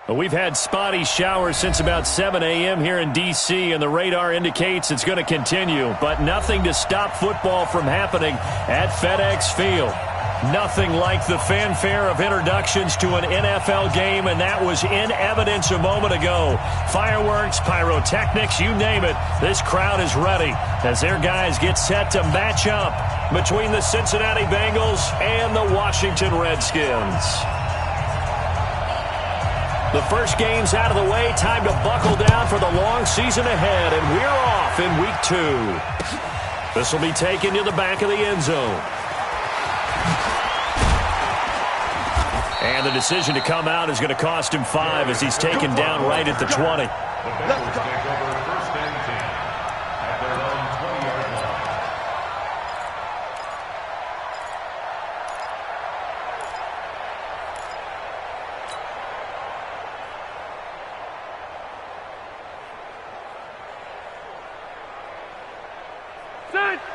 We've had spotty showers since about 7 a.m. here in D.C., and the radar indicates it's going to continue, but nothing to stop football from happening at FedEx Field. Nothing like the fanfare of introductions to an NFL game, and that was in evidence a moment ago. Fireworks, pyrotechnics, you name it. This crowd is ready as their guys get set to match up between the Cincinnati Bengals and the Washington Redskins. The first game's out of the way. Time to buckle down for the long season ahead, and we're off in Week 2. This will be taken to the back of the end zone. And the decision to come out is going to cost him 5 as he's taken down right at the 20.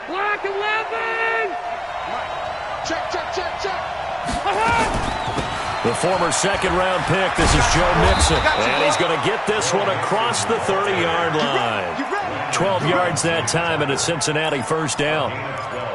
Black 11! Check. The former second-round pick, this is Joe Mixon, and he's going to get this one across the 30-yard line. 12 yards that time and a Cincinnati first down.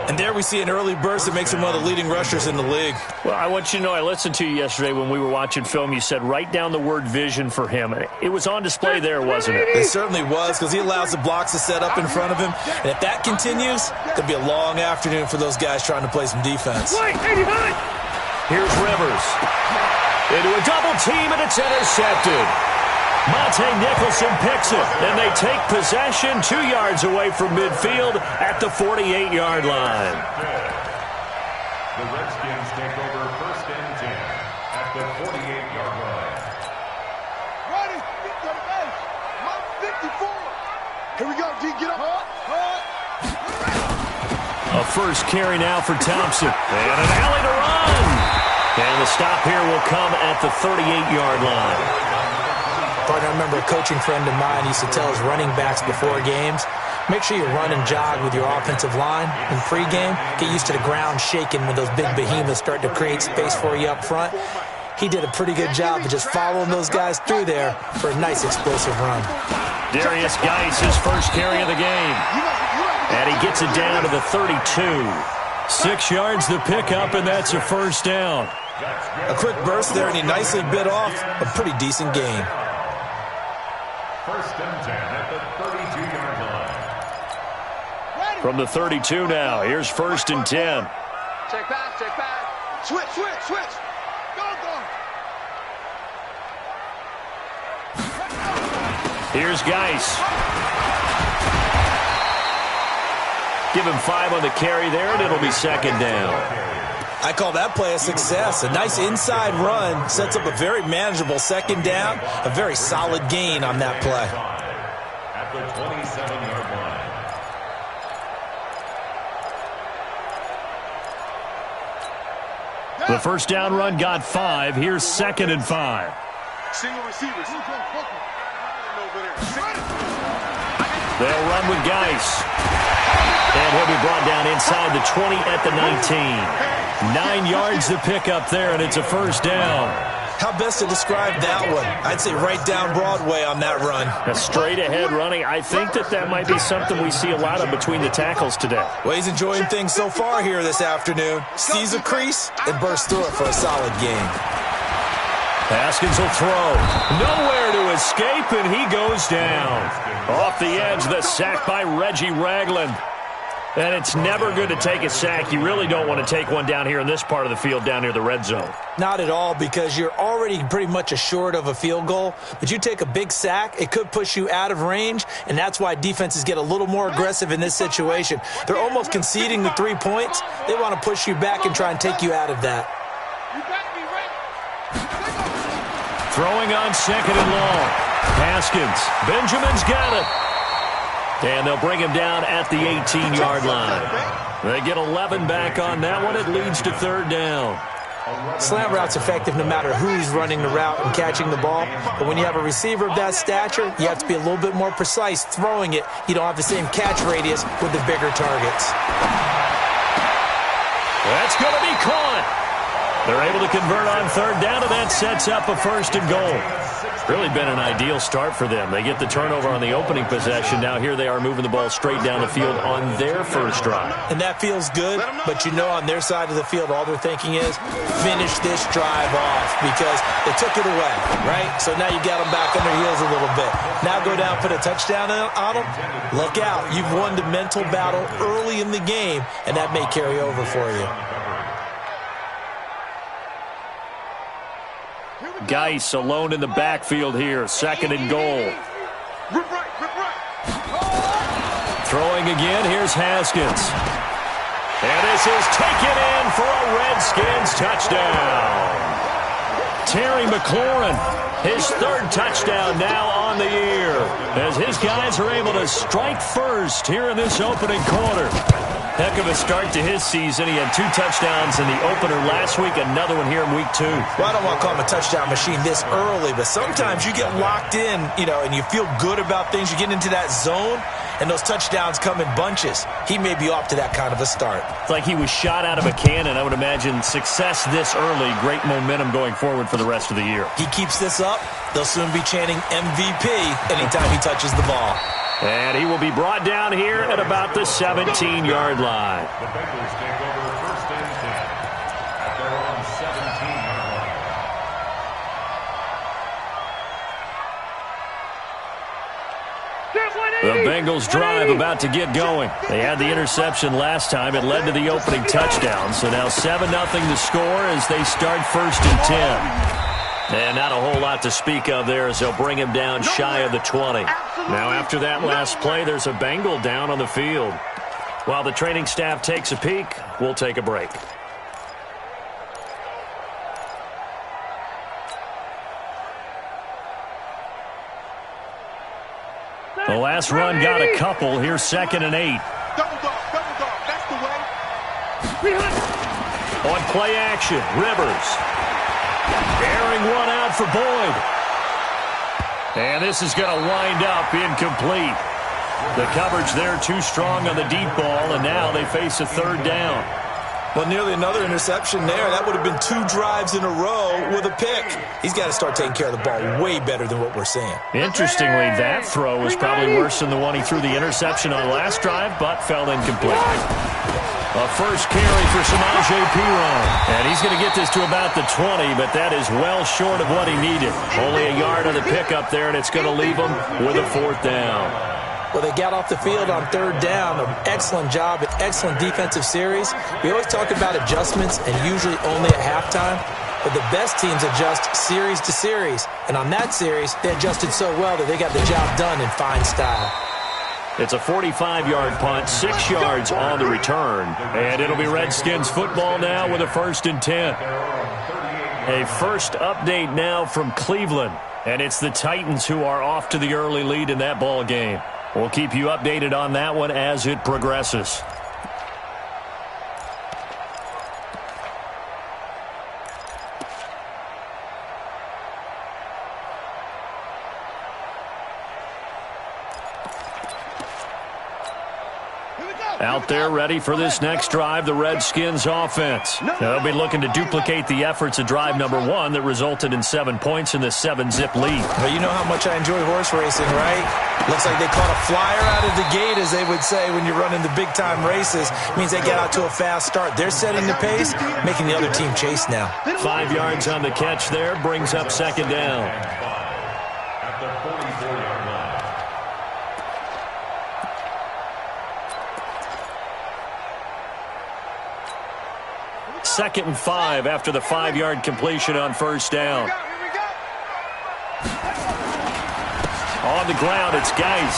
And there we see an early burst that makes him one of the leading rushers in the league. Well, I want you to know, I listened to you yesterday when we were watching film. You said write down the word vision for him. It was on display there, wasn't it? It certainly was, because he allows the blocks to set up in front of him. And if that continues, it'll be a long afternoon for those guys trying to play some defense. Here's Rivers. Into a double team, and it's intercepted. Monte Nicholson picks it, and they take possession 2 yards away from midfield at the 48-yard line. The Redskins take over 1st and 10 at the 48-yard line. Ready, get the base. 54. Here we go, D, get up. A first carry now for Thompson. And an alley to run. And the stop here will come at the 38-yard line. Partner, I remember a coaching friend of mine used to tell his running backs before games, make sure you run and jog with your offensive line in pregame. Get used to the ground shaking when those big behemoths start to create space for you up front. He did a pretty good job of just following those guys through there for a nice explosive run. Darius Geis, his first carry of the game. And he gets it down to the 32. 6 yards the pickup, and that's a first down. A quick burst there, and he nicely bit off a pretty decent gain. 1st and 10 at the 32-yard line. From the 32 now, here's 1st and 10. Check back. Switch. Go. Here's Geis. Give him 5 on the carry there, and it'll be 2nd down. I call that play a success. A nice inside run sets up a very manageable 2nd down. A very solid gain on that play. At the 27-yard line. The first down run got 5. Here's 2nd and 5. Single receivers. They'll run with Geis. And he'll be brought down inside the 20 at the 19. 9 yards to pick up there, and it's a first down. How best to describe that one? I'd say right down Broadway on that run. A straight-ahead running. I think that might be something we see a lot of between the tackles today. Well, he's enjoying things so far here this afternoon. Sees a crease and bursts through it for a solid gain. Haskins will throw. Nowhere to escape, and he goes down. Off the edge, the sack by Reggie Ragland. And it's never good to take a sack. You really don't want to take one down here in this part of the field down near the red zone. Not at all, because you're already pretty much assured of a field goal. But you take a big sack, it could push you out of range, and that's why defenses get a little more aggressive in this situation. They're almost conceding the 3 points. They want to push you back and try and take you out of that. Throwing on 2nd and long. Haskins. Benjamin's got it. And they'll bring him down at the 18-yard line. They get 11 back on that one. It leads to 3rd down. Slant route's effective no matter who's running the route and catching the ball. But when you have a receiver of that stature, you have to be a little bit more precise throwing it. You don't have the same catch radius with the bigger targets. That's going to be caught. They're able to convert on 3rd down, and that sets up a 1st and goal. Really been an ideal start for them. They get the turnover on the opening possession. Now here they are moving the ball straight down the field on their first drive. And that feels good, but you know on their side of the field all they're thinking is finish this drive off because they took it away, right? So now you got them back on their heels a little bit. Now go down, put a touchdown on them. Look out. You've won the mental battle early in the game, and that may carry over for you. Geis alone in the backfield here. 2nd and goal. Rip right, rip right. Throwing again. Here's Haskins. And this is taken in for a Redskins touchdown. Terry McLaurin, his 3rd touchdown now on the year, as his guys are able to strike first here in this opening quarter. Heck of a start to his season. He had 2 touchdowns in the opener last week, another one here in week 2. Well, I don't want to call him a touchdown machine this early, but sometimes you get locked in, and you feel good about things. You get into that zone, and those touchdowns come in bunches. He may be off to that kind of a start. It's like he was shot out of a cannon. I would imagine success this early, great momentum going forward for the rest of the year. He keeps this up, they'll soon be chanting MVP anytime he touches the ball. And he will be brought down here at about the 17-yard line. The Bengals take over 1st and 10 at their own 17-yard line. The Bengals drive about to get going. They had the interception last time. It led to the opening touchdown. So now 7-0 to score as they start 1st and 10. And not a whole lot to speak of there as they'll bring him down shy of the 20. Now after that last play, there's a Bengal down on the field. While the training staff takes a peek, we'll take a break. The last run got a couple. Here's 2nd and 8. Double dog, that's the way. On play action, Rivers. Airing one out for Boyd. And this is going to wind up incomplete. The coverage there too strong on the deep ball, and now they face a 3rd down. Well, nearly another interception there. That would have been 2 drives in a row with a pick. He's got to start taking care of the ball way better than what we're seeing. Interestingly, that throw was probably worse than the one he threw the interception on last drive, but fell incomplete. A first carry for Samaje Perine. And he's going to get this to about the 20, but that is well short of what he needed. Only a yard on the pickup there, and it's going to leave him with a 4th down. Well, they got off the field on 3rd down. An excellent job, an excellent defensive series. We always talk about adjustments, and usually only at halftime. But the best teams adjust series to series. And on that series, they adjusted so well that they got the job done in fine style. It's a 45-yard punt, 6 yards on the return. And it'll be Redskins football now with a 1st and 10. A first update now from Cleveland. And it's the Titans who are off to the early lead in that ball game. We'll keep you updated on that one as it progresses. Out there ready for this next drive, the Redskins offense. They'll be looking to duplicate the efforts of drive number 1 that resulted in 7 points in the 7-zip lead. Well, you know how much I enjoy horse racing, right? Looks like they caught a flyer out of the gate, as they would say when you're running the big-time races. It means they get out to a fast start. They're setting the pace, making the other team chase now. 5 yards on the catch there, brings up 2nd down. At the 44-yard line. 2nd and 5 after the 5-yard completion on 1st down. On the ground, it's Geis.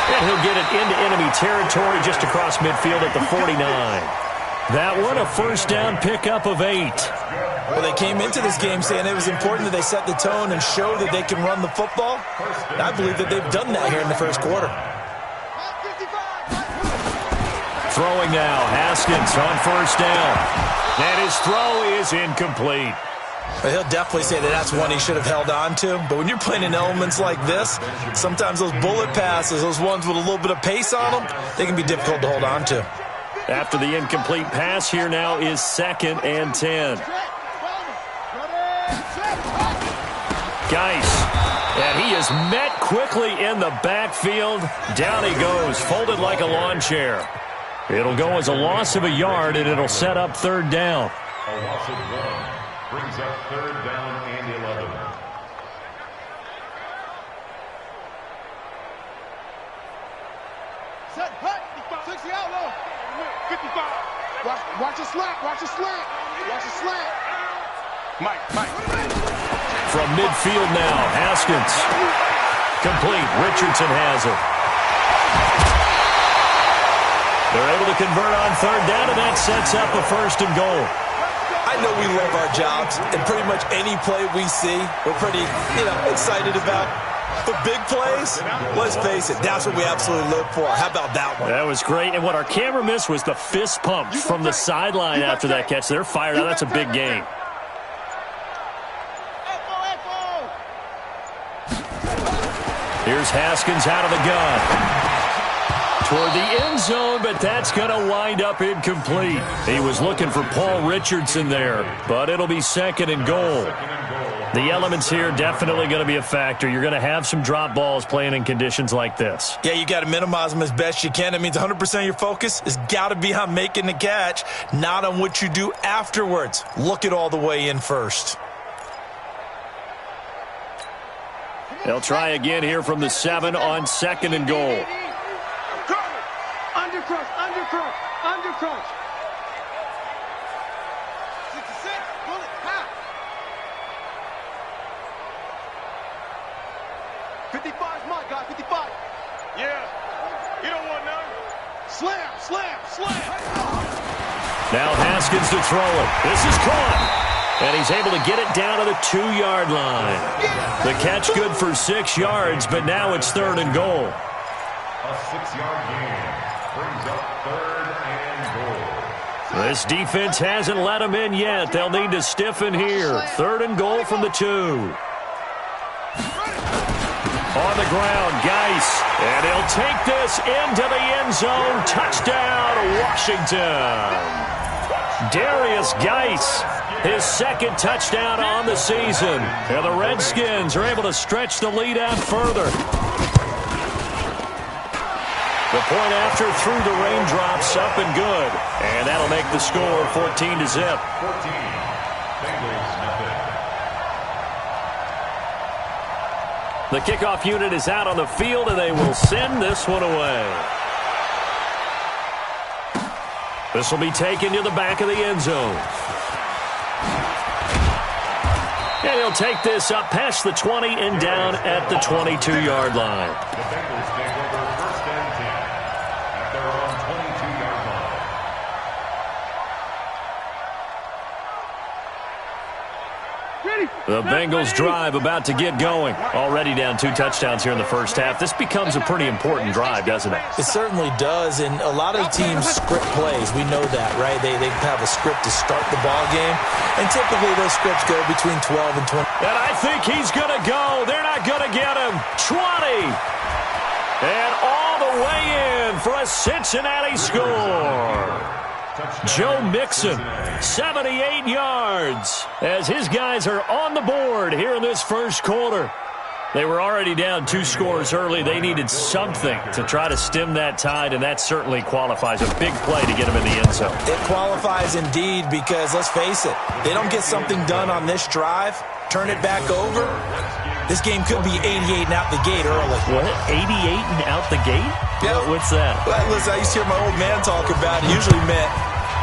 And he'll get it into enemy territory just across midfield at the 49. That one, a 1st down pickup of 8. Well, they came into this game saying it was important that they set the tone and show that they can run the football. And I believe that they've done that here in the first quarter. Throwing now, Haskins on 1st down. And his throw is incomplete. Well, he'll definitely say that that's one he should have held on to. But when you're playing in elements like this, sometimes those bullet passes, those ones with a little bit of pace on them, they can be difficult to hold on to. After the incomplete pass, here now is 2nd and 10. Geis. And he is met quickly in the backfield. Down he goes, folded like a lawn chair. It'll go as a loss of a yard, and it'll set up third down. A loss of 1 brings up third down and 11. Set, hut, 60 out low. 55. Watch the slant, watch the slant. Watch the slant. Mike. From midfield now, Haskins. Complete. Richardson has it. They're able to convert on third down, and that sets up a 1st and goal. I know we love our jobs, and pretty much any play we see, we're pretty, excited about. The big plays, let's face it, that's what we absolutely look for. How about that one? That was great, and what our camera missed was the fist pump from the sideline after that catch. They're fired out. That's a big game. Here's Haskins out of the gun. Toward the end zone, but that's going to wind up incomplete. He was looking for Paul Richardson there, but it'll be 2nd and goal. The elements here definitely going to be a factor. You're going to have some drop balls playing in conditions like this. Yeah, you got to minimize them as best you can. It means 100% of your focus has got to be on making the catch, not on what you do afterwards. Look it all the way in first. They'll try again here from the 7 on 2nd and goal. Undercrunch. 66, pull it, half. 55 is my guy, 55. Yeah, you don't want none. Slam. Now Haskins to throw it. This is caught. And he's able to get it down to the 2-yard line. The catch good for 6 yards, but now it's 3rd and goal. A 6-yard gain brings up 3rd and goal. This defense hasn't let them in yet. They'll need to stiffen here. 3rd and goal from the 2. On the ground, Geis. And he'll take this into the end zone. Touchdown, Washington. Darius Geis. His 2nd touchdown on the season. And the Redskins are able to stretch the lead out further. The point after through the raindrops, up and good. And that'll make the score 14-0. 14. Bengals method. The kickoff unit is out on the field, and they will send this one away. This will be taken to the back of the end zone. And he'll take this up past the 20 and down at the 22-yard line. The Bengals take over 1st and 10 at their own 22-yard line. The Bengals drive about to get going. Already down 2 touchdowns here in the first half. This becomes a pretty important drive, doesn't it? It certainly does, and a lot of teams script plays. We know that, right? They have a script to start the ball game, and typically those scripts go between 12 and 20. And I think he's going to go. They're not going to get him. 20. And all the way in for a Cincinnati score. Joe Mixon, 78 yards, as his guys are on the board here in this first quarter. They were already down 2 scores early. They needed something to try to stem that tide, and that certainly qualifies. A big play to get them in the end zone. It qualifies indeed because, let's face it, they don't get something done on this drive, turn it back over, this game could be 88 and out the gate early. What? 88 and out the gate? Yeah. What's that? Well, listen, I used to hear my old man talk about it. Usually meant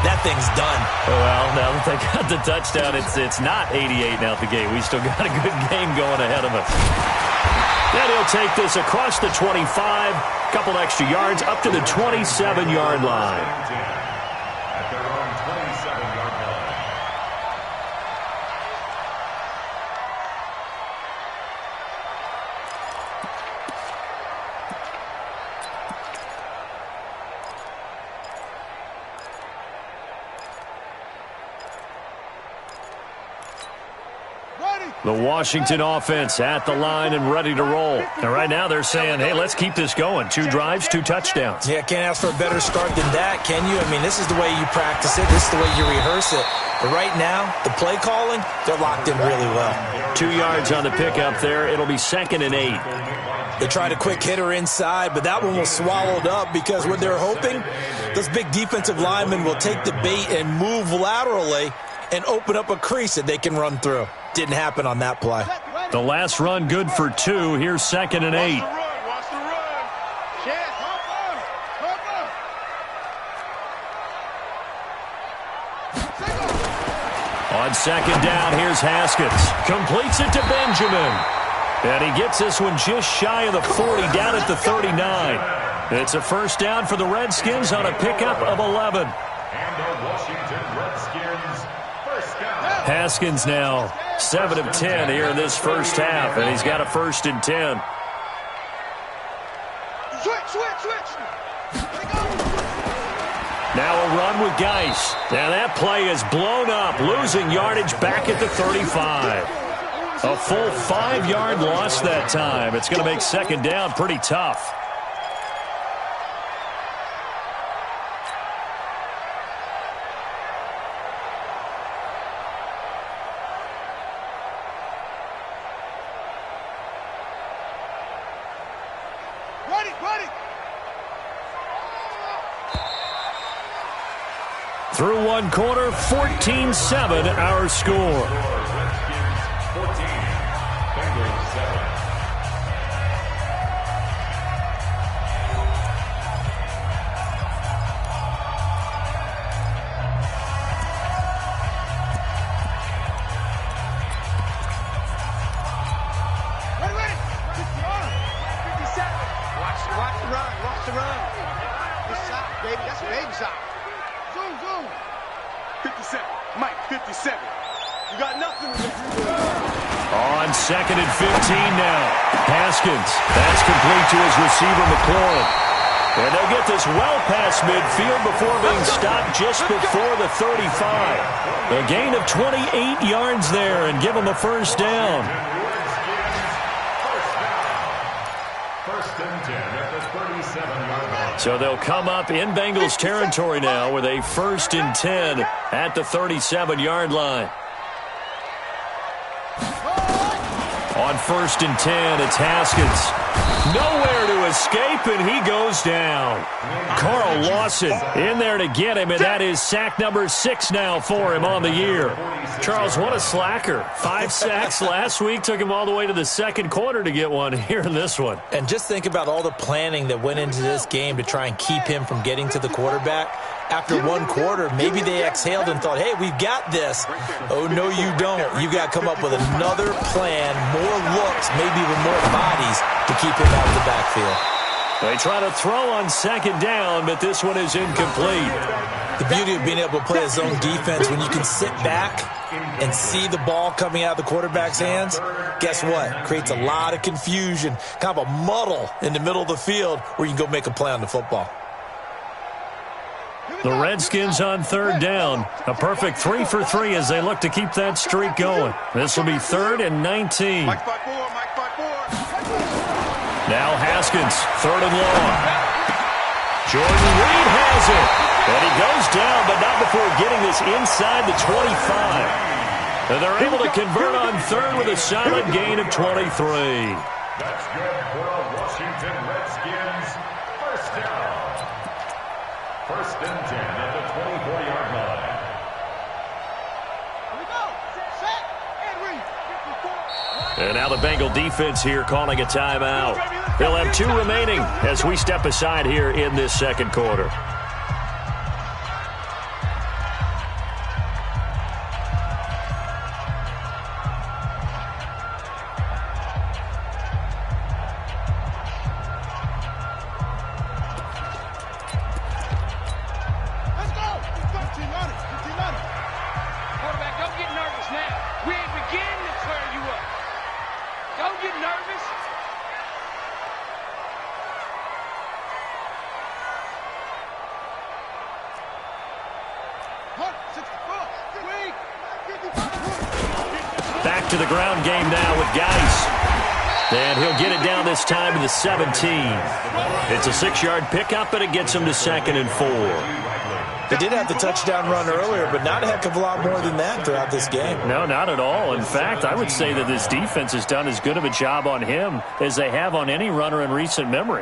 that thing's done. Well, now that they got the touchdown, it's not 88 and out the gate. We still got a good game going ahead of us. Then he'll take this across the 25, couple extra yards, up to the 27-yard line. At their own 27-yard line. The Washington offense at the line and ready to roll. And right now they're saying, hey, let's keep this going. 2 drives, 2 touchdowns. Yeah, can't ask for a better start than that, can you? I mean, this is the way you practice it. This is the way you rehearse it. But right now, the play calling, they're locked in really well. 2 yards on the pickup there. It'll be 2nd and 8. They tried a quick hitter inside, but that one was swallowed up because what they're hoping, those big defensive linemen will take the bait and move laterally and open up a crease that they can run through. Didn't happen on that play. The last run good for 2. Here's 2nd and 8. Watch the run. Chance, On 2nd down, here's Haskins. Completes it to Benjamin. And he gets this one just shy of the 40, down at the 39. It's a first down for the Redskins on a pickup of 11. And the Washington Redskins first down. Haskins now 7 of 10 here in this first half, and he's got a 1st and 10. Switch. Now a run with Geis. Now that play is blown up, losing yardage back at the 35. A full 5-yard loss that time. It's going to make 2nd down pretty tough. Ready. Through one quarter, 14-7 our score. Redskins 14, Bengals 7. Ready. 57. Watch the run. This side, baby. That's a baby side. Zoom. 57. Mike, 57. You got nothing to do. On 2nd and 15 now. Haskins. That's complete to his receiver, McLaurin. And they'll get this well past midfield before being stopped just before the 35. A gain of 28 yards there and give them a first down. First and 10 at the 37-yard line. So they'll come up in Bengals territory now with a 1st and 10 at the 37-yard line. On 1st and 10, it's Haskins. Nowhere to escape, and he goes down. Carl Lawson in there to get him, and that is sack number 6 now for him on the year. Charles, what a slacker. 5 sacks last week, took him all the way to the 2nd quarter to get one here in this one. And just think about all the planning that went into this game to try and keep him from getting to the quarterback. After one quarter, maybe they exhaled and thought, hey, we've got this. Oh, no, you don't. You got to come up with another plan, more looks, maybe even more bodies to keep him out of the backfield. They try to throw on 2nd down, but this one is incomplete. The beauty of being able to play a zone defense, when you can sit back and see the ball coming out of the quarterback's hands, guess what? Creates a lot of confusion, kind of a muddle in the middle of the field where you can go make a play on the football. The Redskins on 3rd down. A perfect 3 for 3 as they look to keep that streak going. This will be 3rd and 19. Mike 5-4. Now Haskins, 3rd and long. Jordan Reed has it. And he goes down, but not before getting this inside the 25. And they're able to convert on 3rd with a solid gain of 23. That's good for a Washington Redskins first down. 1st and 10 at the 24-yard line. And now the Bengal defense here calling a timeout. They'll have 2 remaining as we step aside here in this 2nd quarter. Back to the ground game now with Geis. And he'll get it down this time to the 17. It's a 6-yard pickup, and it gets him to 2nd and 4. They did have the touchdown run earlier, but not a heck of a lot more than that throughout this game. No, not at all. In fact, I would say that this defense has done as good of a job on him as they have on any runner in recent memory.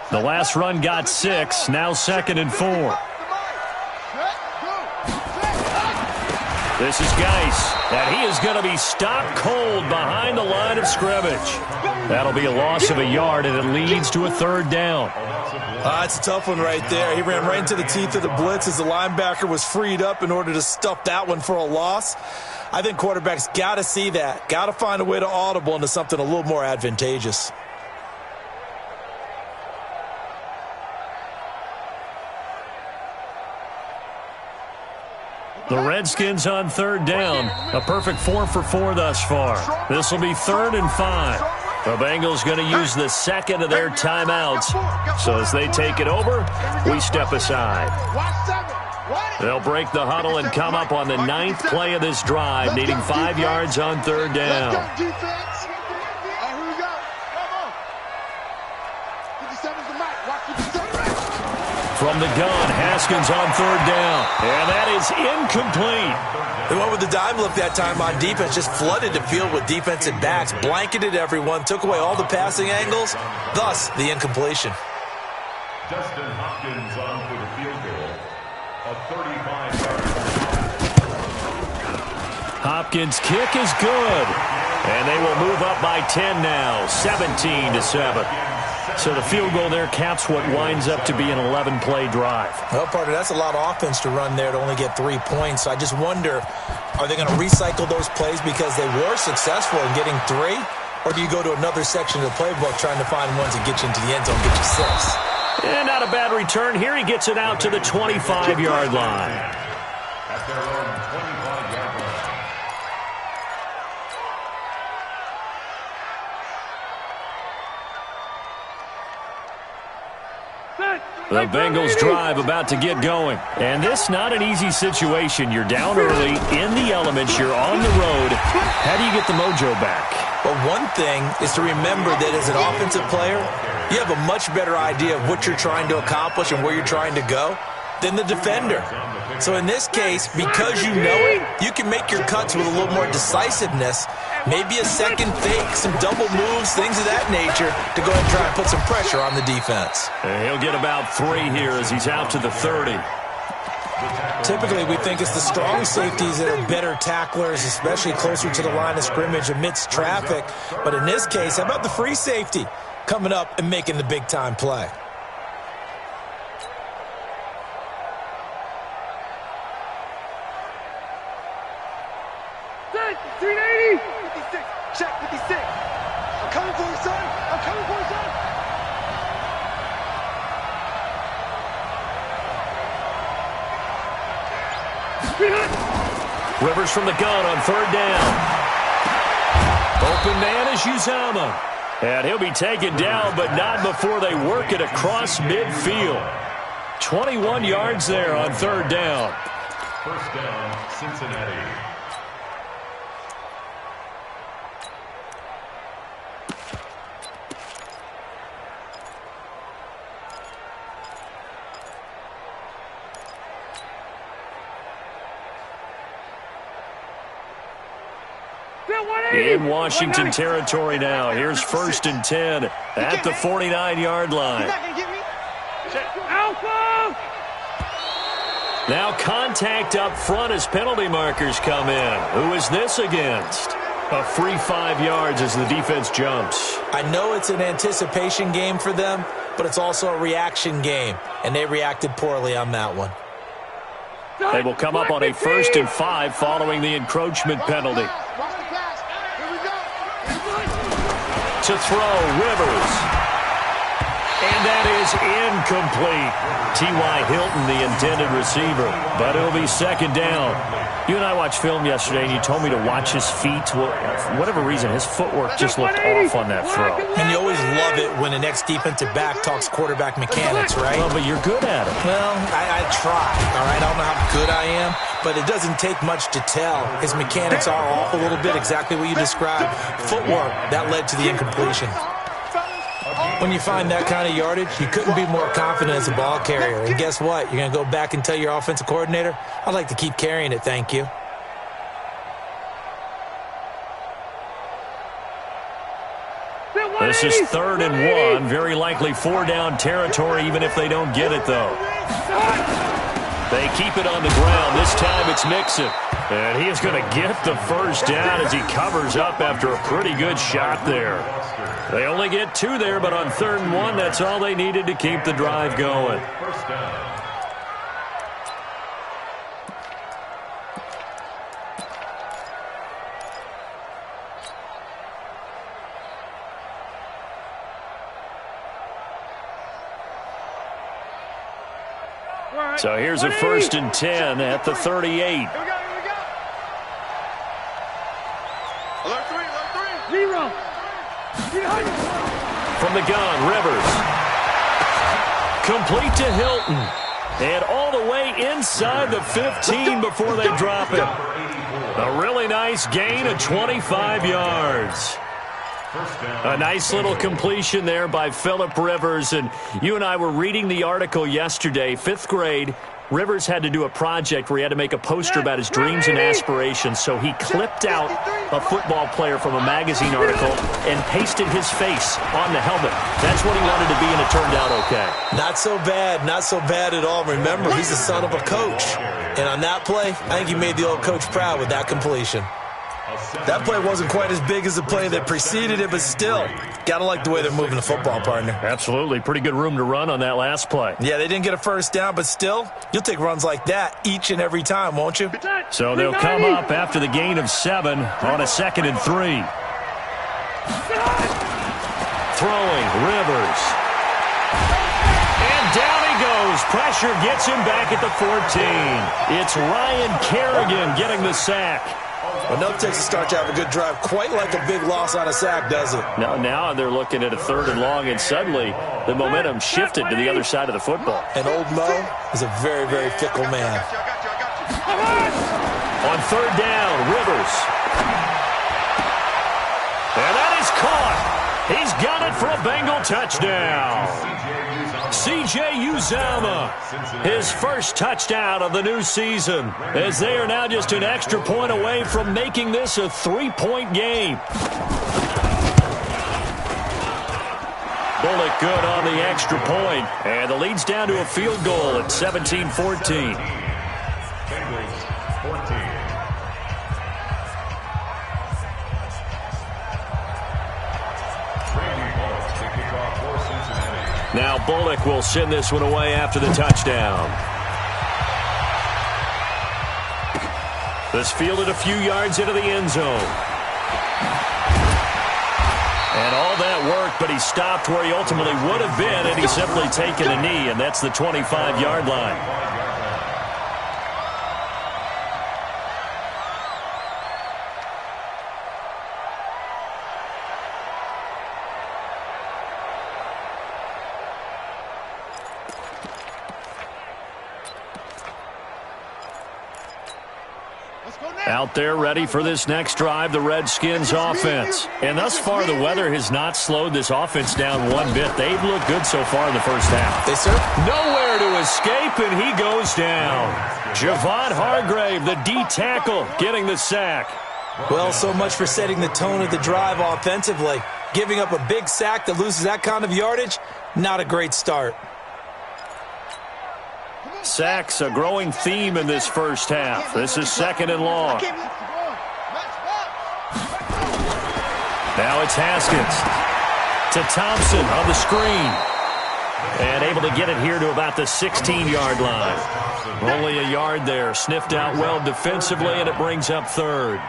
The last run got 6, now 2nd and 4. This is Geis, and he is going to be stopped cold behind the line of scrimmage. That'll be a loss of a yard, and it leads to a 3rd down. It's a tough one right there. He ran right into the teeth of the blitz as the linebacker was freed up in order to stuff that one for a loss. I think quarterbacks got to see that, got to find a way to audible into something a little more advantageous. The Redskins on 3rd down. A perfect 4 for 4 thus far. This will be 3rd and 5. The Bengals going to use the 2nd of their timeouts. So as they take it over, we step aside. They'll break the huddle and come up on the 9th play of this drive, needing 5 yards on 3rd down. From the gun, Haskins on 3rd down. And that is incomplete. They went with the dime look that time on defense, just flooded the field with defensive backs, blanketed everyone, took away all the passing angles, thus the incompletion. Justin Hopkins on for the field goal. A 35-yard. Hopkins' kick is good. And they will move up by 10 now, 17-7. So the field goal there caps what winds up to be an 11-play drive. Well, partner, that's a lot of offense to run there to only get 3 points. I just wonder, are they going to recycle those plays because they were successful in getting 3? Or do you go to another section of the playbook trying to find ones that get you into the end zone, get you 6? And not a bad return here. He gets it out to the 25-yard line. At their own 25-yard line. The Bengals drive about to get going. And this not an easy situation. You're down early, in the elements, you're on the road. How do you get the mojo back? Well, one thing is to remember that as an offensive player, you have a much better idea of what you're trying to accomplish and where you're trying to go than the defender. So in this case, because you know it, you can make your cuts with a little more decisiveness. Maybe a second fake, some double moves, things of that nature to go ahead and try and put some pressure on the defense. And he'll get about 3 here as he's out to the 30. Typically, we think it's the strong safeties that are better tacklers, especially closer to the line of scrimmage amidst traffic. But in this case, how about the free safety coming up and making the big-time play? Check 56. I'm coming for you, son. I'm coming for you, son. Rivers from the gun on 3rd down. Open man is Uzama. And he'll be taken down, but not before they work it across midfield. 21 yards there on 3rd down. First down, Cincinnati. In Washington territory now. Here's 1st and 10 at the 49-yard line. Now contact up front as penalty markers come in. Who is this against? A free 5 yards as the defense jumps. I know it's an anticipation game for them, but it's also a reaction game, and they reacted poorly on that one. They will come up on a 1st and 5 following the encroachment penalty. To throw, Rivers. And that is incomplete. T.Y. Hilton, the intended receiver. But it'll be second down. You and I watched film yesterday, and you told me to watch his feet. Well, for whatever reason, his footwork just looked off on that throw. And you always love it when the next defensive back talks quarterback mechanics, right? Well, but you're good at it. Well, I try, all right? I don't know how good I am, but it doesn't take much to tell. His mechanics are off a little bit, exactly what you described. Footwork, that led to the incompletion. When you find that kind of yardage, you couldn't be more confident as a ball carrier. And guess what? You're going to go back and tell your offensive coordinator, I'd like to keep carrying it, thank you. This is 3rd and 1. Very likely 4-down territory, even if they don't get it, though. They keep it on the ground. This time it's Mixon. And he is going to get the first down as he covers up after a pretty good shot there. They only get 2 there, but on 3rd and 1, that's all they needed to keep the drive going. First down. So here's a 1st and 10 at the 38. Here we go. Alert 3. 0. From the gun, Rivers. Complete to Hilton. And all the way inside the 15 before they drop it. A really nice gain of 25 yards. A nice little completion there by Phillip Rivers. And you and I were reading the article yesterday, 5th grade. Rivers had to do a project where he had to make a poster about his dreams and aspirations. So he clipped out a football player from a magazine article and pasted his face on the helmet. That's what he wanted to be, and it turned out okay. Not so bad at all. Remember, he's the son of a coach. And on that play, I think he made the old coach proud with that completion. That play wasn't quite as big as the play that preceded it, but still, gotta like the way they're moving the football, partner. Absolutely. Pretty good room to run on that last play. Yeah, they didn't get a first down, but still, you'll take runs like that each and every time, won't you? So they'll come up after the gain of 7 on a 2nd and 3. Throwing, Rivers. And down he goes. Pressure gets him back at the 14. It's Ryan Kerrigan getting the sack. Enough takes a start to have a good drive, quite like a big loss on a sack, does it? Now they're looking at a 3rd and long, and suddenly the momentum shifted to the other side of the football. And old Mo is a very, very fickle man. On 3rd down, Rivers. And that is caught. He's got it for a Bengal touchdown. C.J. Uzomah, his first touchdown of the new season, as they are now just an extra point away from making this a 3-point game. Bullock good on the extra point, and the lead's down to a field goal at 17-14. Bengals 14. Now Bullock will send this one away after the touchdown. This fielded a few yards into the end zone. And all that work, but he stopped where he ultimately would have been, and he's simply taken a knee, and that's the 25-yard line. Out there ready for this next drive, the Redskins offense. And thus far, the weather has not slowed this offense down one bit. They've looked good so far in the first half. They sir? Nowhere to escape, and he goes down. Javon Hargrave, the D tackle, getting the sack. Well, so much for setting the tone of the drive offensively. Giving up a big sack that loses that kind of yardage, not a great start. Sacks, a growing theme in this first half. This is 2nd and long. Now it's Haskins to Thompson on the screen. And able to get it here to about the 16-yard line. Only a yard there. Sniffed out well defensively, and it brings up 3rd.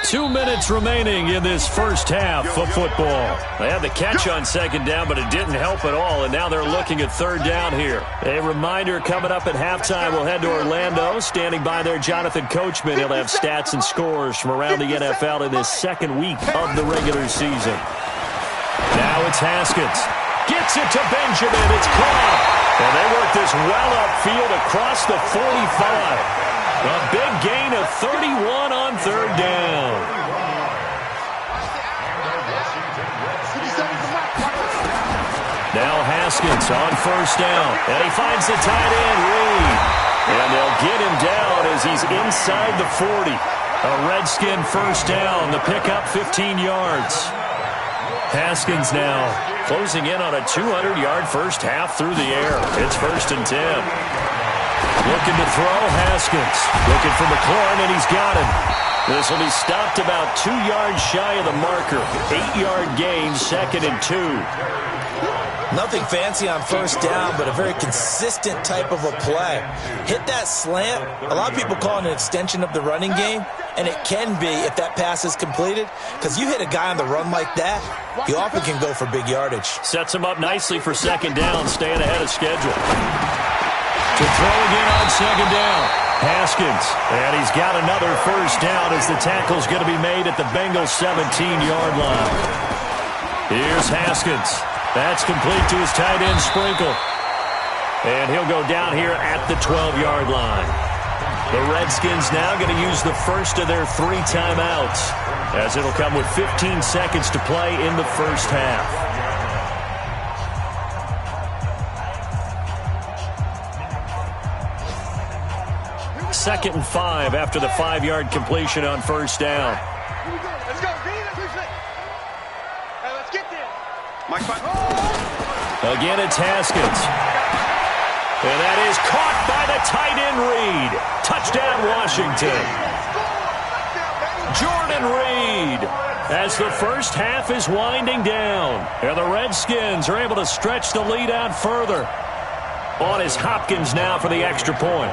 2 minutes remaining in this first half of football. They had the catch on second down, but it didn't help at all, and now they're looking at third down here. A reminder, coming up at halftime, we'll head to Orlando. Standing by there, Jonathan Coachman. He'll have stats and scores from around the NFL in this second week of the regular season. Now it's Haskins. Gets it to Benjamin. It's caught. And they work this well upfield across the 45. A big gain of 31 on third down. Now Haskins on first down. And he finds the tight end, Reed. And they'll get him down as he's inside the 40. A Redskin first down. The pickup 15 yards. Haskins now closing in on a 200-yard first half through the air. It's 1st and 10. Looking to throw, Haskins. Looking for McLaurin, and he's got him. This will be stopped about 2 yards shy of the marker. 8-yard gain, 2nd and 2. Nothing fancy on first down, but a very consistent type of a play. Hit that slant. A lot of people call it an extension of the running game, and it can be if that pass is completed, because you hit a guy on the run like that, you often can go for big yardage. Sets him up nicely for second down, staying ahead of schedule. To throw again on second down. Haskins, and he's got another first down as the tackle's going to be made at the Bengals' 17-yard line. Here's Haskins. That's complete to his tight end, Sprinkle. And he'll go down here at the 12-yard line. The Redskins now going to use the first of their 3 timeouts, as it'll come with 15 seconds to play in the first half. 2nd and 5 after the 5-yard completion on first down. Let's go. Hey, let's get there. Again, it's Haskins. And that is caught by the tight end, Reed. Touchdown, Washington. Jordan Reed, as the first half is winding down. And the Redskins are able to stretch the lead out further. On is Hopkins now for the extra point.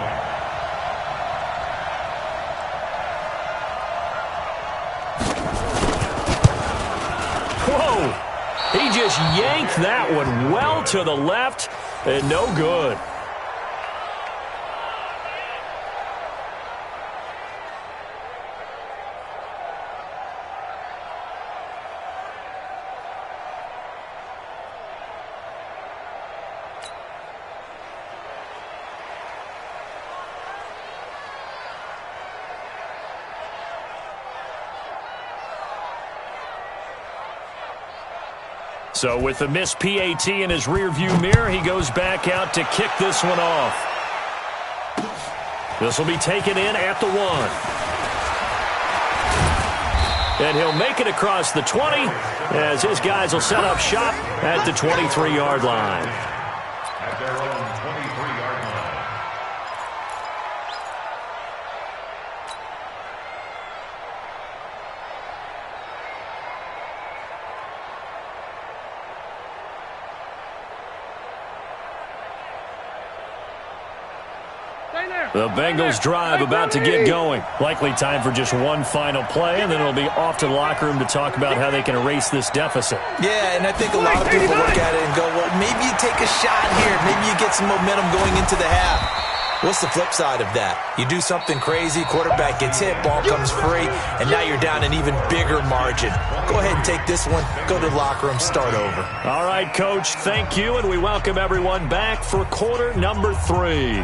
He just yanked that one well to the left, and no good. So with the missed PAT in his rearview mirror, he goes back out to kick this one off. This will be taken in at the 1. And he'll make it across the 20 as his guys will set up shop at the 23-yard line. At their own 23-yard line. The Bengals drive about to get going. Likely time for just one final play, and then it'll be off to the locker room to talk about how they can erase this deficit. Yeah, and I think a lot of people look at it and go, well, maybe you take a shot here. Maybe you get some momentum going into the half. What's the flip side of that? You do something crazy, quarterback gets hit, ball comes free, and now you're down an even bigger margin. Go ahead and take this one, go to the locker room, start over. All right, Coach, thank you, and we welcome everyone back for quarter number 3.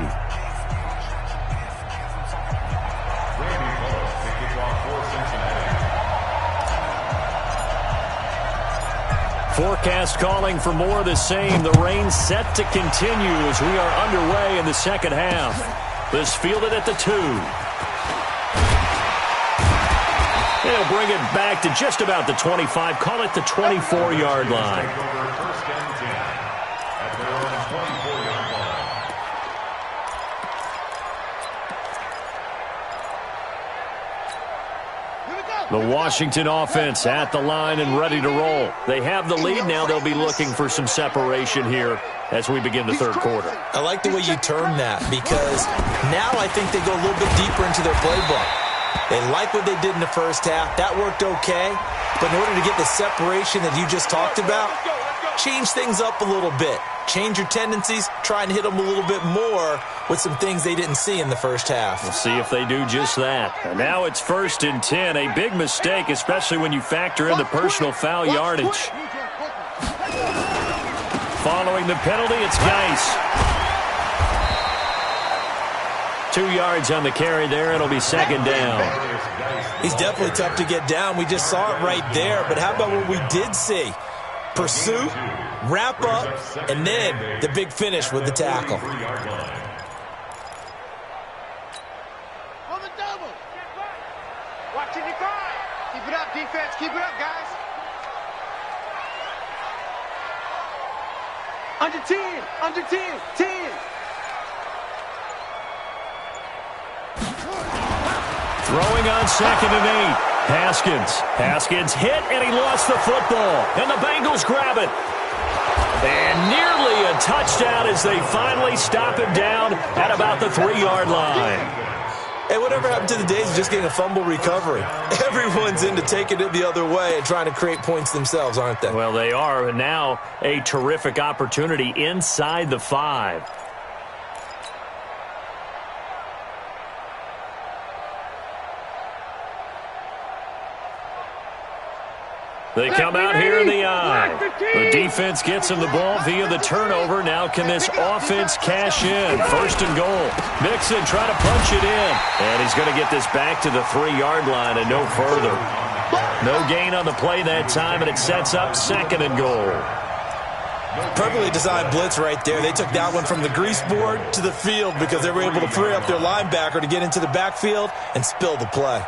Forecast calling for more of the same. The rain set to continue as we are underway in the second half. This fielded at the 2. They'll bring it back to just about the 25. Call it the 24-yard line. First and 10 at their own 24-yard line. The Washington offense at the line and ready to roll. They have the lead. Now they'll be looking for some separation here as we begin the third quarter. I like the way you term that, because now I think they go a little bit deeper into their playbook. They like what they did in the first half. That worked okay. But in order to get the separation that you just talked about, change things up a little bit. Change your tendencies. Try and hit them a little bit more with some things they didn't see in the first half. We'll see if they do just that. And now it's 1st and 10. A big mistake, especially when you factor in the personal foul yardage. Following the penalty, it's Geis. 2 yards on the carry there. It'll be 2nd down. He's definitely tough to get down. We just saw it right there. But how about what we did see? Pursuit, wrap up, and then the big finish with the tackle. On the double. Watching you cry. Keep it up, defense. Keep it up, guys. Under 10. Under 10. 10. Throwing on 2nd and 8. Haskins hit, and he lost the football. And the Bengals grab it. And nearly a touchdown as they finally stop him down at about the 3-yard line. Hey, whatever happened to the days of just getting a fumble recovery? Everyone's into taking it the other way and trying to create points themselves, aren't they? Well, they are. And now a terrific opportunity inside the 5. They come out here in the eye. The defense gets him the ball via the turnover. Now can this offense cash in? 1st and goal. Mixon trying to punch it in. And he's going to get this back to the 3-yard line and no further. No gain on the play that time, and it sets up 2nd and goal. Perfectly designed blitz right there. They took that one from the grease board to the field because they were able to free up their linebacker to get into the backfield and spill the play.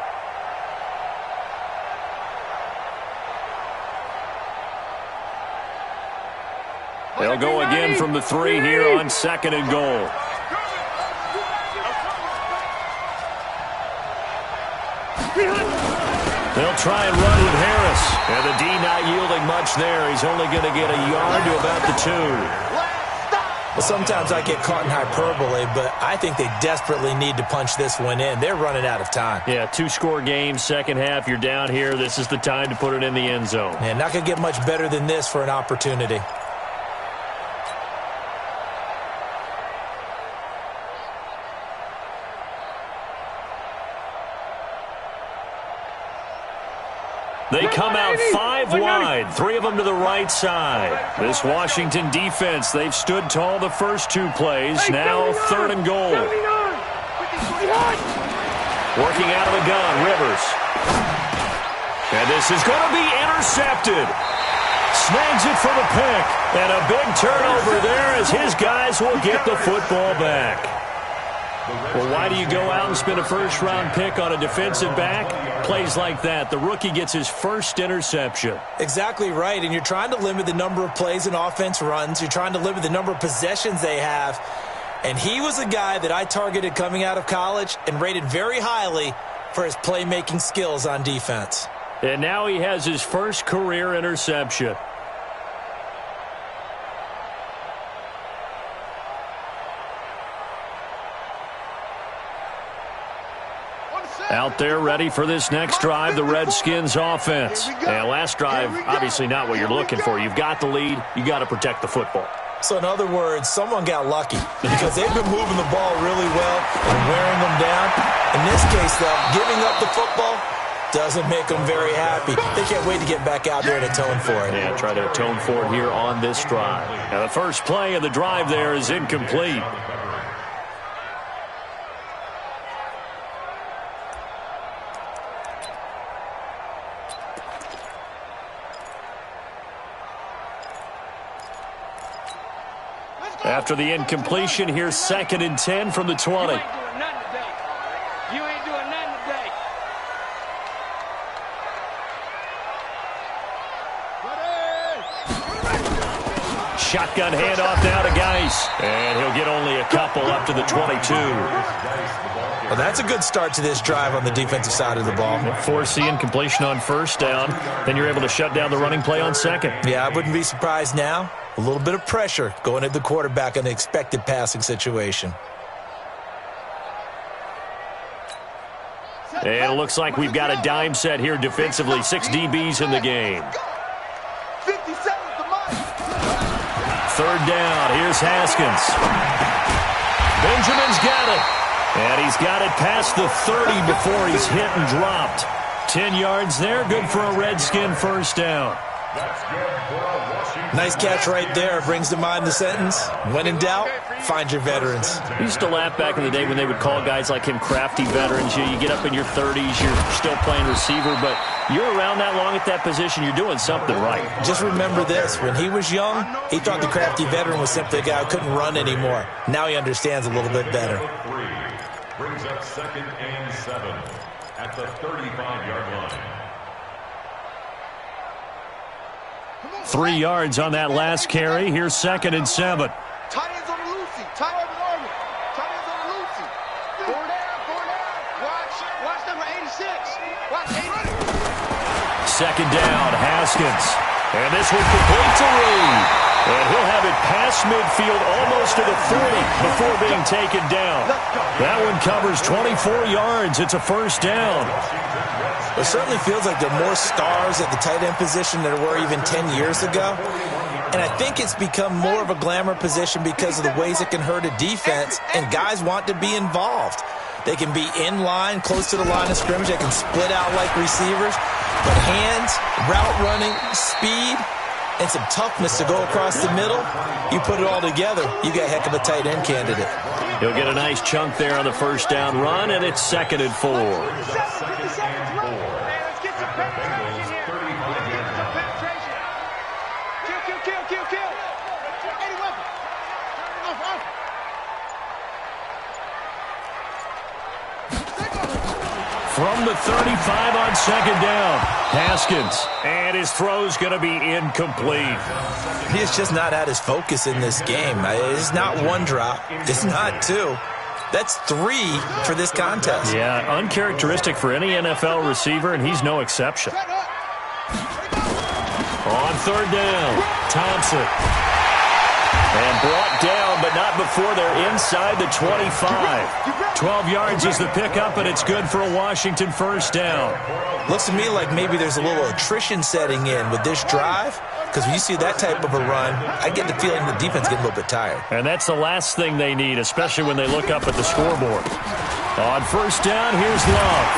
They'll go again from the 3 here on 2nd and goal. They'll try and run with Harris. And the D not yielding much there. He's only going to get a yard to about the 2. Well, sometimes I get caught in hyperbole, but I think they desperately need to punch this one in. They're running out of time. Yeah, 2-score game, second half. You're down here. This is the time to put it in the end zone. Yeah, not going to get much better than this for an opportunity. They come out 5 wide, 3 of them to the right side. This Washington defense, they've stood tall the first 2 plays. Now 3rd and goal. Working out of the gun, Rivers. And this is going to be intercepted. Snags it for the pick. And a big turnover there as his guys will get the football back. Well, why do you go out and spend a first-round pick on a defensive back? Plays like that. The rookie gets his first interception. Exactly right, and you're trying to limit the number of plays an offense runs. You're trying to limit the number of possessions they have. And he was a guy that I targeted coming out of college and rated very highly for his playmaking skills on defense. And now he has his first career interception. Out there ready for this next drive, the Redskins offense. And last drive, obviously not what you're looking for. You've got the lead. You got to protect the football. So in other words, someone got lucky because they've been moving the ball really well and wearing them down. In this case, though, giving up the football doesn't make them very happy. They can't wait to get back out there and atone for it. Yeah, try to atone for it here on this drive. Now the first play of the drive there is incomplete. After the incompletion, here's 2nd and 10 from the 20. You ain't doing nothing today. Shotgun handoff now to Geis. And he'll get only a couple up to the 22. Well, that's a good start to this drive on the defensive side of the ball. Force the incompletion on first down. Then you're able to shut down the running play on second. Yeah, I wouldn't be surprised now. A little bit of pressure going at the quarterback in the expected passing situation. And it looks like we've got a dime set here defensively. 6 DBs in the game. 50 seconds to mark. Third down. Here's Haskins. Benjamin's got it. And he's got it past the 30 before he's hit and dropped. 10 yards there. Good for a Redskin first down. Nice catch right there. Brings to mind the sentence, when in doubt, find your veterans. I used to laugh back in the day when they would call guys like him crafty veterans. You get up in your 30s, you're still playing receiver, but you're around that long at that position, you're doing something right. Just remember this. When he was young, he thought the crafty veteran was simply a guy who couldn't run anymore. Now he understands a little bit better. Brings up 2nd and 7 at the 35-yard line. 3 yards on that last carry. Here's 2nd and 7. Tight ends on the Lucy. Tight ends on the Tight ends on the Lucy. 4 down. Watch number 86. Watch 80. Second down, Haskins. And this one complete to Reed. And he'll have it past midfield almost to the 40 before being taken down. That one covers 24 yards. It's a first down. It certainly feels like there are more stars at the tight end position than there were even 10 years ago. And I think it's become more of a glamour position because of the ways it can hurt a defense, and guys want to be involved. They can be in line, close to the line of scrimmage. They can split out like receivers. But hands, route running, speed, and some toughness to go across the middle, you put it all together, you got a heck of a tight end candidate. He'll get a nice chunk there on the first down run, and it's 2nd and 4. From the 35 on 2nd down, Haskins. And his throw's going to be incomplete. He has just not had his focus in this game. It's not one drop. It's not two. That's 3 for this contest. Yeah, uncharacteristic for any NFL receiver, and he's no exception. On 3rd down, Thompson. And brought down, but not before they're inside the 25. 12 yards is the pickup, and it's good for a Washington first down. Looks to me like maybe there's a little attrition setting in with this drive, because when you see that type of a run, I get the feeling the defense getting a little bit tired. And that's the last thing they need, especially when they look up at the scoreboard. On first down, here's Love.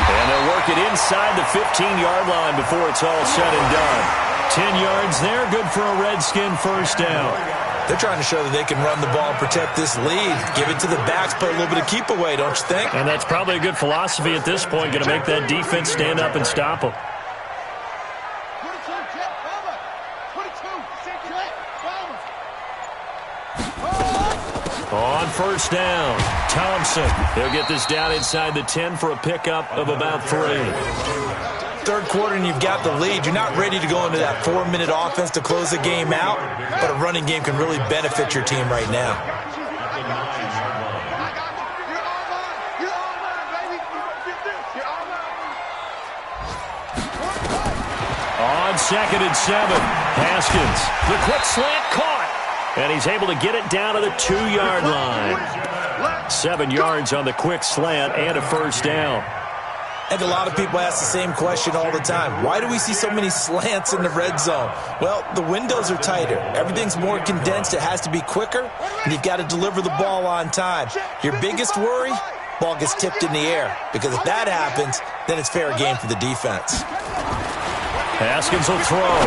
And they'll work it inside the 15-yard line before it's all said and done. 10 yards there, good for a Redskin first down. They're trying to show that they can run the ball and protect this lead. Give it to the backs, put a little bit of keep away, don't you think? And that's probably a good philosophy at this point, going to make that defense stand up and stop them. On first down, Thompson. They'll get this down inside the 10 for a pickup of about 3. Third quarter and you've got the lead. You're not ready to go into that 4-minute offense to close the game out, but a running game can really benefit your team right now. On 2nd and 7, Haskins. The quick slant caught, and he's able to get it down to the 2-yard line. 7 yards on the quick slant and a first down. And a lot of people ask the same question all the time. Why do we see so many slants in the red zone? Well, the windows are tighter. Everything's more condensed. It has to be quicker, and you've got to deliver the ball on time. Your biggest worry, ball gets tipped in the air, because if that happens, then it's fair game for the defense. Haskins will throw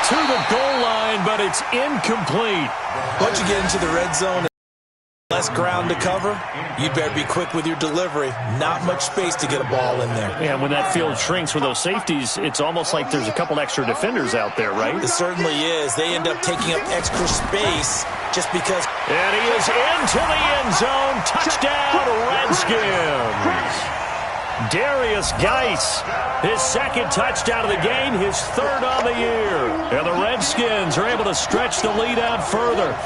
to the goal line, but it's incomplete. Once you get into the red zone, less ground to cover, you'd better be quick with your delivery. Not much space to get a ball in there. Yeah, when that field shrinks with those safeties, it's almost like there's a couple extra defenders out there, right? It certainly is. They end up taking up extra space just because. And he is into the end zone. Touchdown, Redskins. Darius Geis, his 2nd touchdown of the game, his 3rd on the year. And the Redskins are able to stretch the lead out further.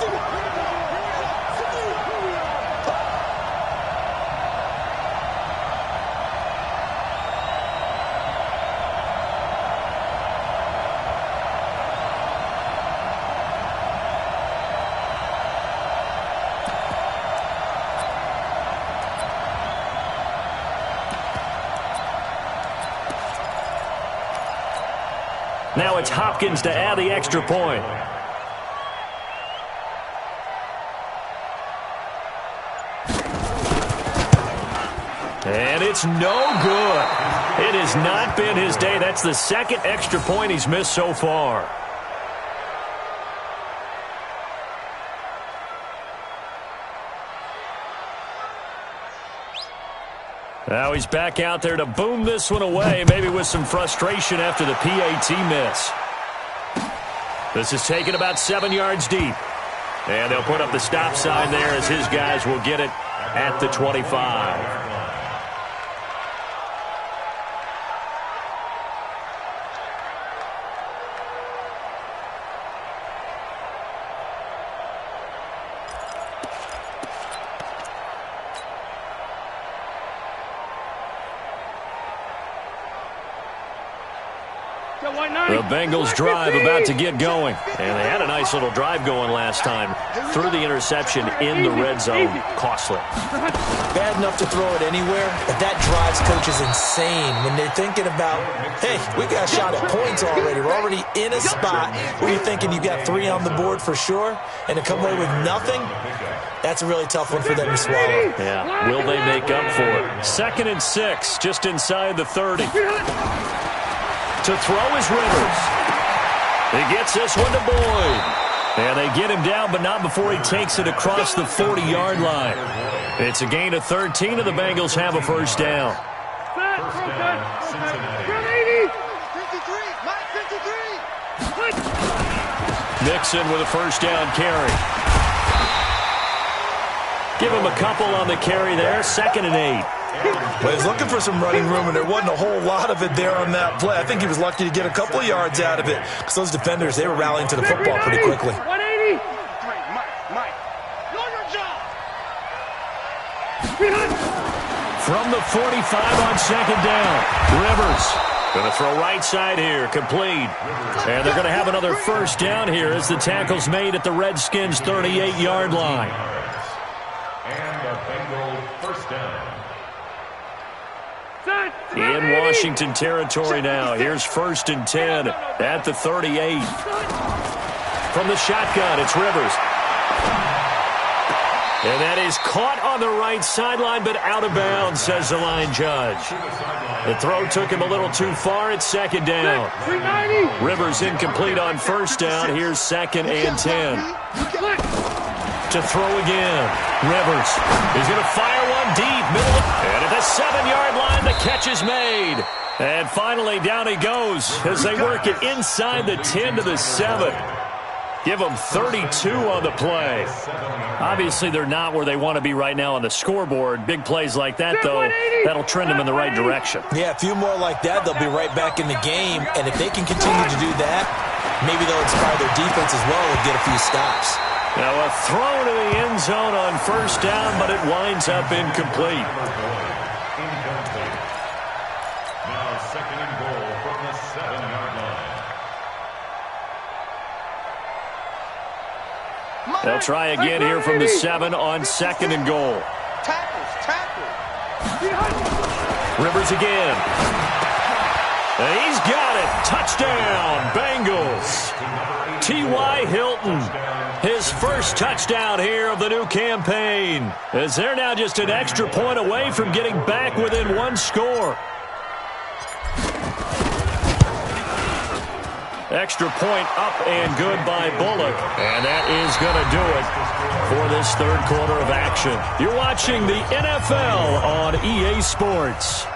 Now it's Hopkins to add the extra point. And it's no good. It has not been his day. That's the second extra point he's missed so far. Now he's back out there to boom this one away, maybe with some frustration after the PAT miss. This is taken about 7 yards deep. And they'll put up the stop sign there as his guys will get it at the 25. The Bengals drive about to get going. And they had a nice little drive going last time. Threw the interception in the red zone. Costly. Bad enough to throw it anywhere, but that drives coaches insane when they're thinking about, hey, we got a shot at points already. We're already in a spot where you're thinking you got 3 on the board for sure, and to come away with nothing, that's a really tough one for them to swallow. Yeah, will they make up for it? 2nd and 6, just inside the 30. To throw is Rivers. He gets this one to Boyd. And they get him down, but not before he takes it across the 40-yard line. It's a gain of 13, and the Bengals have a first down. Mixon with a first down carry. Give him a couple on the carry there. 2nd and 8. Well, he's looking for some running room, and there wasn't a whole lot of it there on that play. I think he was lucky to get a couple of yards out of it because those defenders, they were rallying to the football pretty quickly. 180. Mike. Know your job. From the 45 on 2nd down, Rivers going to throw right side here, complete. And they're going to have another first down here as the tackle's made at the Redskins' 38-yard line. And the Bengals first down. In Washington territory now. Here's 1st and 10 at the 38. From the shotgun, it's Rivers. And that is caught on the right sideline, but out of bounds, says the line judge. The throw took him a little too far at 2nd down. Rivers incomplete on 1st down. Here's 2nd and 10. To throw again. Rivers is going to fire one deep. Middle. And at the 7-yard line, the catch is made. And finally, down he goes as they work it inside the 10 to the 7. Give them 32 on the play. Obviously, they're not where they want to be right now on the scoreboard. Big plays like that, though, that'll trend them in the right direction. Yeah, a few more like that, they'll be right back in the game. And if they can continue to do that, maybe they'll inspire their defense as well and get a few stops. Now a throw to the end zone on 1st down, but it winds up incomplete. Incomplete. Now 2nd and goal from the 7-yard line. They'll try again here from the 7 on 2nd and goal. Tackle. Rivers again. And he's got it. Touchdown, Bengals. T.Y. Hilton. His first touchdown here of the new campaign, as they're now just an extra point away from getting back within 1 score. Extra point up and good by Bullock. And that is going to do it for this 3rd quarter of action. You're watching the NFL on EA Sports.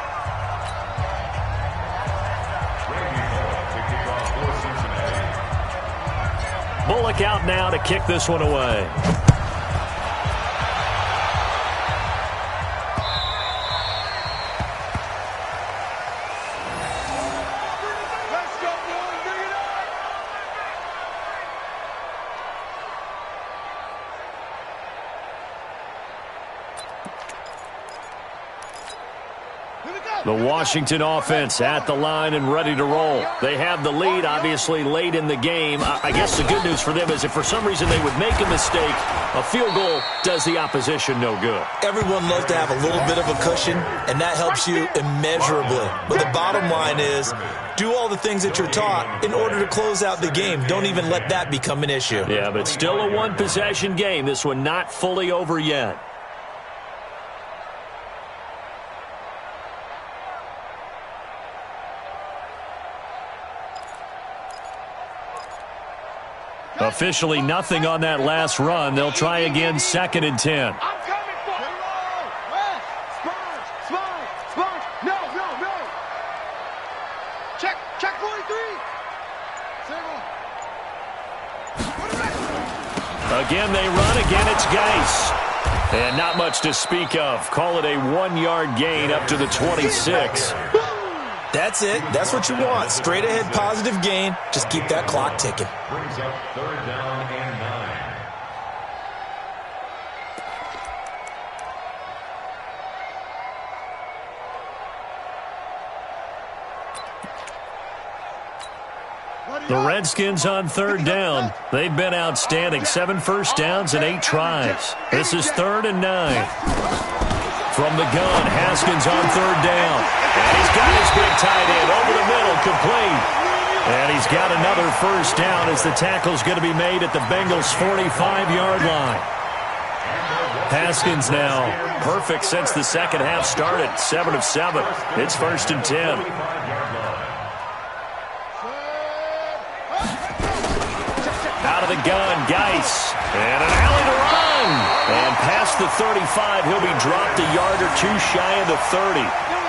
Bullock out now to kick this one away. Let's go, boys. Bring it up. The Washington offense at the line and ready to roll. They have the lead, obviously, late in the game. I guess the good news for them is if for some reason they would make a mistake, a field goal does the opposition no good. Everyone loves to have a little bit of a cushion, and that helps you immeasurably. But the bottom line is, do all the things that you're taught in order to close out the game. Don't even let that become an issue. Yeah, but it's still a one-possession game. This one not fully over yet. Officially nothing on that last run. They'll try again, 2nd and 10. I'm coming for it. Sponge. No. Check 43. Again, they run. Again, it's Geis. And not much to speak of. Call it a 1-yard gain up to the 26. That's it. That's what you want. Straight ahead positive gain. Just keep that clock ticking. Brings up 3rd down and 9. The Redskins on 3rd down. They've been outstanding. 7 first downs and 8 tries. This is 3rd and 9. From the gun, Haskins on 3rd down. And he's got his big tight end over the middle, complete. And he's got another first down as the tackle's going to be made at the Bengals' 45-yard line. Haskins now perfect since the second half started. 7 of 7. It's 1st and 10. Out of the gun, Geis. And an alley to run. And past the 35, he'll be dropped a yard or two shy of the 30.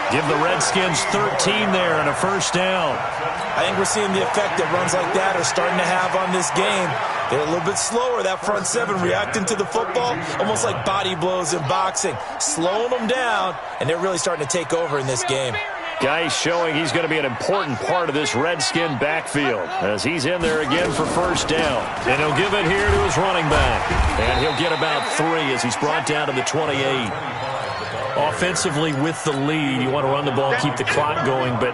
Give the Redskins 13 there and a first down. I think we're seeing the effect that runs like that are starting to have on this game. They're a little bit slower, that front 7, reacting to the football, almost like body blows in boxing, slowing them down, and they're really starting to take over in this game. Geis showing he's going to be an important part of this Redskin backfield as he's in there again for first down. And he'll give it here to his running back. And he'll get about 3 as he's brought down to the 28. Offensively with the lead, you want to run the ball, keep the clock going, but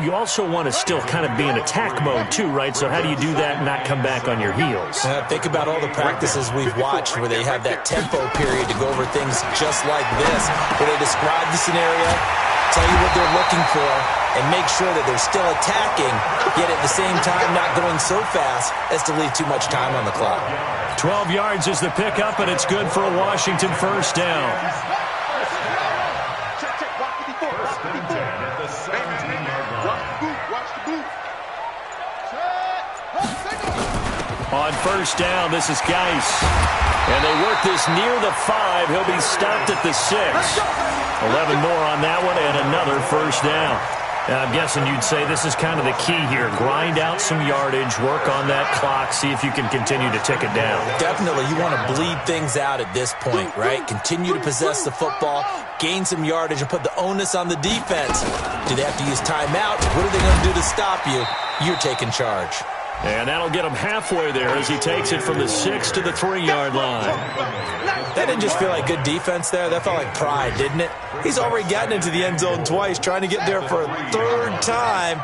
you also want to still kind of be in attack mode too, right? So how do you do that and not come back on your heels? Think about all the practices we've watched where they have that tempo period to go over things just like this, where they describe the scenario, tell you what they're looking for, and make sure that they're still attacking, yet at the same time not going so fast as to leave too much time on the clock. 12 yards is the pickup, and it's good for a Washington first down. On first down, this is Geis. And they work this near the 5. He'll be stopped at the 6. 11 more on that one and another first down. And I'm guessing you'd say this is kind of the key here. Grind out some yardage, work on that clock, see if you can continue to tick it down. Definitely. You want to bleed things out at this point, right? Continue to possess the football, gain some yardage, and put the onus on the defense. Do they have to use timeouts? What are they going to do to stop you? You're taking charge. And that'll get him halfway there as he takes it from the 6 to the 3-yard line. That didn't just feel like good defense there. That felt like pride, didn't it? He's already gotten into the end zone twice, trying to get there for a 3rd time.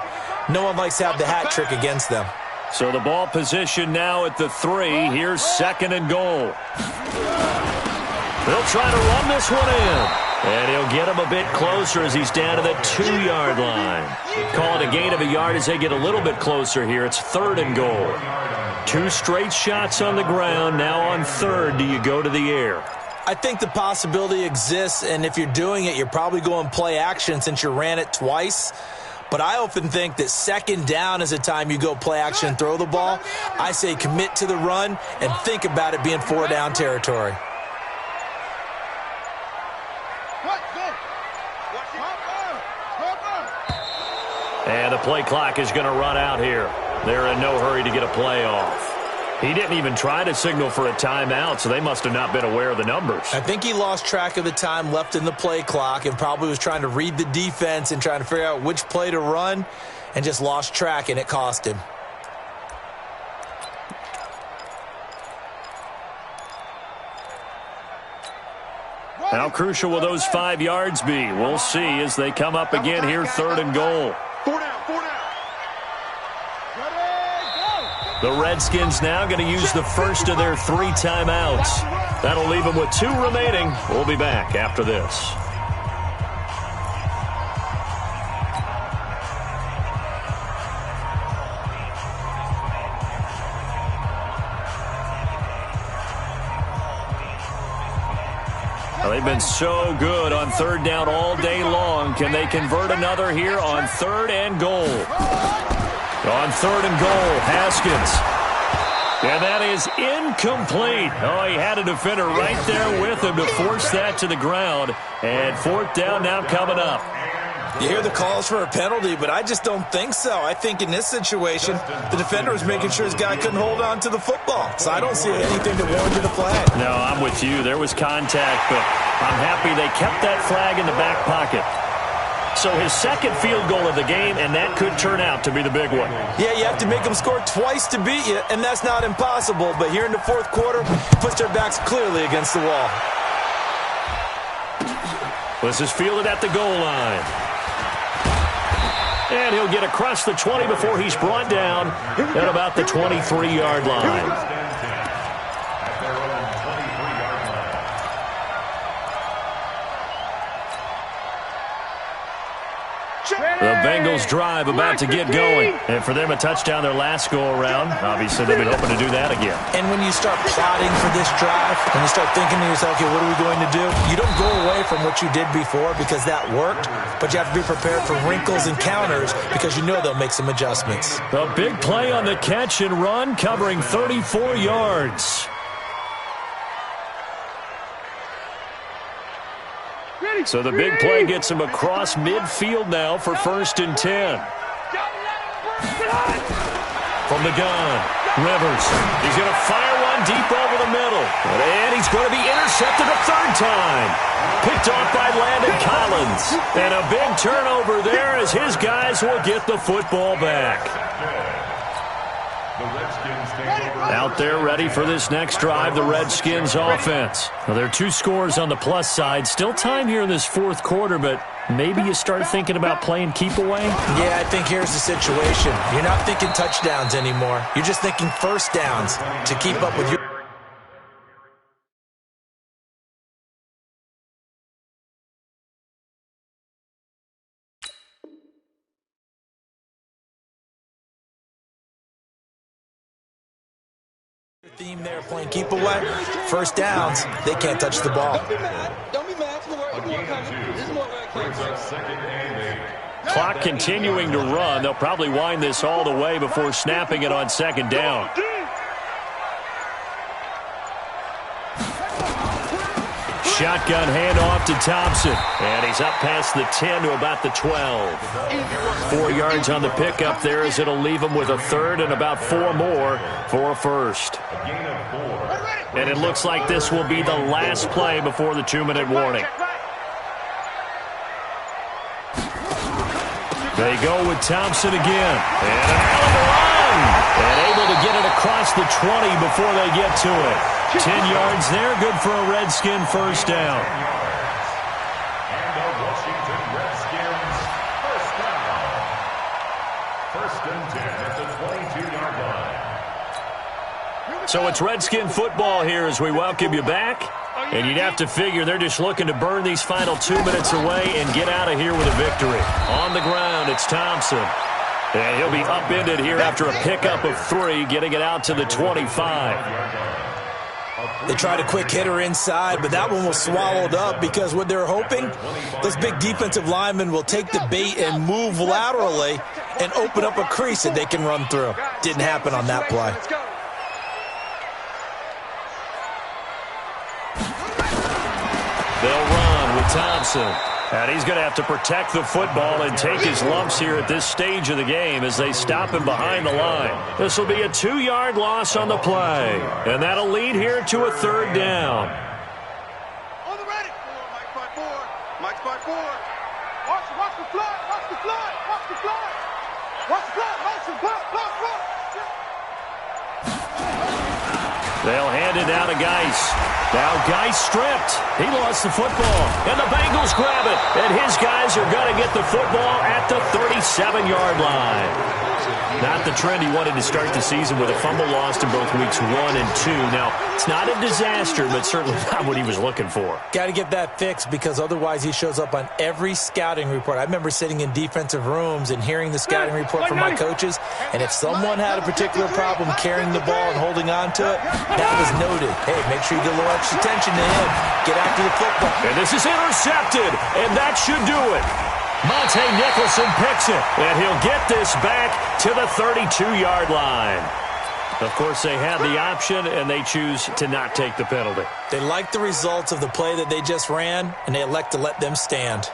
No one likes to have the hat trick against them. So the ball position now at the 3. Here's 2nd and goal. They'll try to run this one in. And he'll get him a bit closer as he's down to the 2-yard line. Call it a gain of a yard as they get a little bit closer here. It's 3rd and goal. 2 straight shots on the ground. Now on 3rd, do you go to the air? I think the possibility exists, and if you're doing it, you're probably going play action since you ran it twice. But I often think that 2nd down is the time you go play action and throw the ball. I say commit to the run and think about it being 4-down territory. And the play clock is going to run out here. They're in no hurry to get a play off. He didn't even try to signal for a timeout, so they must have not been aware of the numbers. I think he lost track of the time left in the play clock and probably was trying to read the defense and trying to figure out which play to run and just lost track, and it cost him. How crucial will those 5 yards be? We'll see as they come up again here, 3rd and goal. 4 down, 4 down. The Redskins now going to use the first of their 3 timeouts. That'll leave them with 2 remaining. We'll be back after this. Well, they've been so good on 3rd down all day long. Can they convert another here on 3rd and goal? On 3rd and goal, Haskins. And that is incomplete. Oh, he had a defender right there with him to force that to the ground. And 4th down now coming up. You hear the calls for a penalty, but I just don't think so. I think in this situation, the defender was making sure his guy couldn't hold on to the football. So I don't see anything that warranted a flag. No, I'm with you. There was contact, but I'm happy they kept that flag in the back pocket. So his 2nd field goal of the game, and that could turn out to be the big one. Yeah, you have to make them score twice to beat you, and that's not impossible. But here in the 4th quarter, puts their backs clearly against the wall. This is fielded at the goal line. And he'll get across the 20 before he's brought down at about the 23-yard line. The Bengals drive about to get going. And for them, a touchdown their last go-around. Obviously, they'll be hoping to do that again. And when you start plotting for this drive, and you start thinking to yourself, okay, what are we going to do? You don't go away from what you did before because that worked, but you have to be prepared for wrinkles and counters because you know they'll make some adjustments. A big play on the catch and run, covering 34 yards. So the big play gets him across midfield now for 1st and 10. From the gun, Rivers. He's going to fire one deep over the middle. And he's going to be intercepted a 3rd time. Picked off by Landon Collins. And a big turnover there as his guys will get the football back. Out there ready for this next drive, the Redskins offense. Well, there are 2 scores on the plus side. Still time here in this 4th quarter, but maybe you start thinking about playing keep away? Yeah, I think here's the situation. You're not thinking touchdowns anymore. You're just thinking 1st downs to keep up with your theme there, playing keep away. 1st downs, they can't touch the ball. Don't be mad. Don't be mad. This is more where it comes. Clock continuing to run. They'll probably wind this all the way before snapping it on 2nd down. Shotgun handoff to Thompson. And he's up past the 10 to about the 12. 4 yards on the pickup there as it'll leave him with a 3rd and about 4 more for a 1st. And it looks like this will be the last play before the 2-minute warning. They go with Thompson again. And an hell of a run. And able to get it across the 20 before they get to it. 10 yards there, good for a Redskin 1st down. And the Washington Redskins 1st down. 1st and 10 at the 22-yard line. So it's Redskin football here as we welcome you back. And you'd have to figure they're just looking to burn these final 2 minutes away and get out of here with a victory. On the ground, it's Thompson. And he'll be upended here after a pickup of 3, getting it out to the 25. They tried a quick hitter inside, but that one was swallowed up because what they're hoping, those big defensive linemen will take the bait and move laterally and open up a crease that they can run through. Didn't happen on that play. They'll run with Thompson. And he's going to have to protect the football and take his lumps here at this stage of the game as they stop him behind the line. This will be a 2-yard loss on the play. And that'll lead here to a 3rd down. On the ready. Mike's by 4. Mike's by 4. Watch the flood. Watch the flood. Watch the flood. Watch the flood. Motion. Flood. They'll hand it down to Geis. Now Geis stripped. He lost the football. And the Bengals grab it. And his guys are going to get the football at the 37-yard line. Not the trend he wanted to start the season with a fumble lost in both weeks 1 and 2. Now, it's not a disaster, but certainly not what he was looking for. Got to get that fixed because otherwise he shows up on every scouting report. I remember sitting in defensive rooms and hearing the scouting report from my coaches, and if someone had a particular problem carrying the ball and holding on to it, that was noted. Hey, make sure you get a little extra attention to him. Get after the football. And this is intercepted, and that should do it. Monte Nicholson picks it, and he'll get this back to the 32-yard line. Of course, they have the option, and they choose to not take the penalty. They like the results of the play that they just ran, and they elect to let them stand.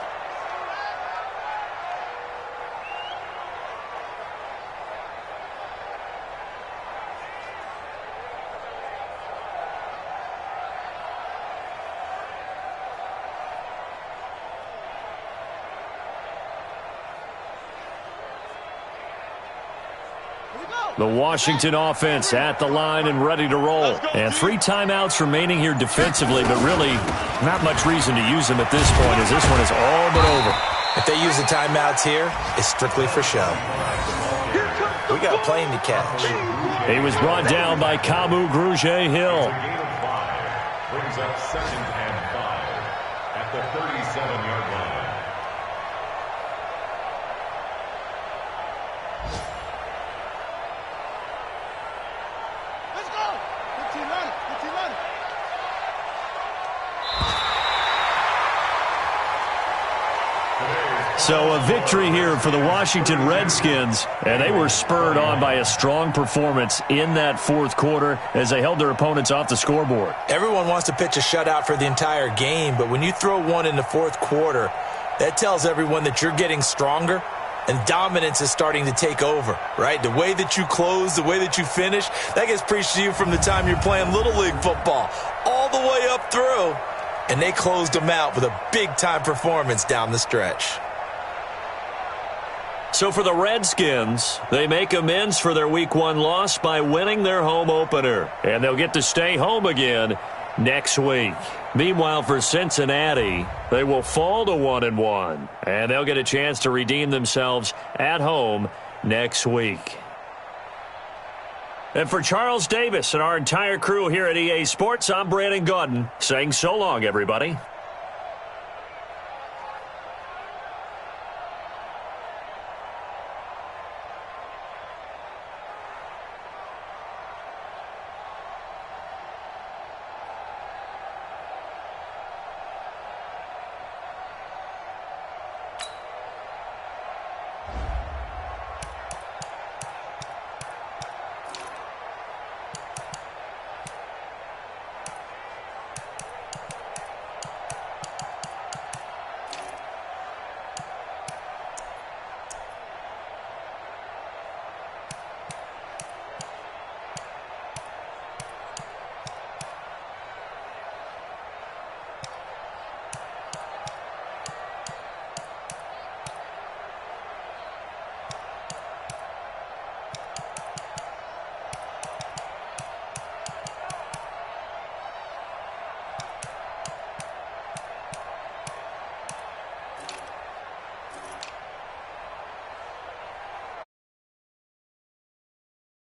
The Washington offense at the line and ready to roll. And 3 timeouts remaining here defensively, but really not much reason to use them at this point as this one is all but over. If they use the timeouts here, it's strictly for show. We got a plane to catch. He was brought down by Kamu Grugier-Hill. Brings up 2nd and 5 at the 37-yard line. So a victory here for the Washington Redskins, and they were spurred on by a strong performance in that 4th quarter as they held their opponents off the scoreboard. Everyone wants to pitch a shutout for the entire game, but when you throw one in the 4th quarter, that tells everyone that you're getting stronger and dominance is starting to take over, right? The way that you close, the way that you finish, that gets preached to you from the time you're playing Little League football all the way up through, and they closed them out with a big-time performance down the stretch. So for the Redskins, they make amends for their Week 1 loss by winning their home opener. And they'll get to stay home again next week. Meanwhile, for Cincinnati, they will fall to 1-1. And they'll get a chance to redeem themselves at home next week. And for Charles Davis and our entire crew here at EA Sports, I'm Brandon Gaudin saying so long, everybody.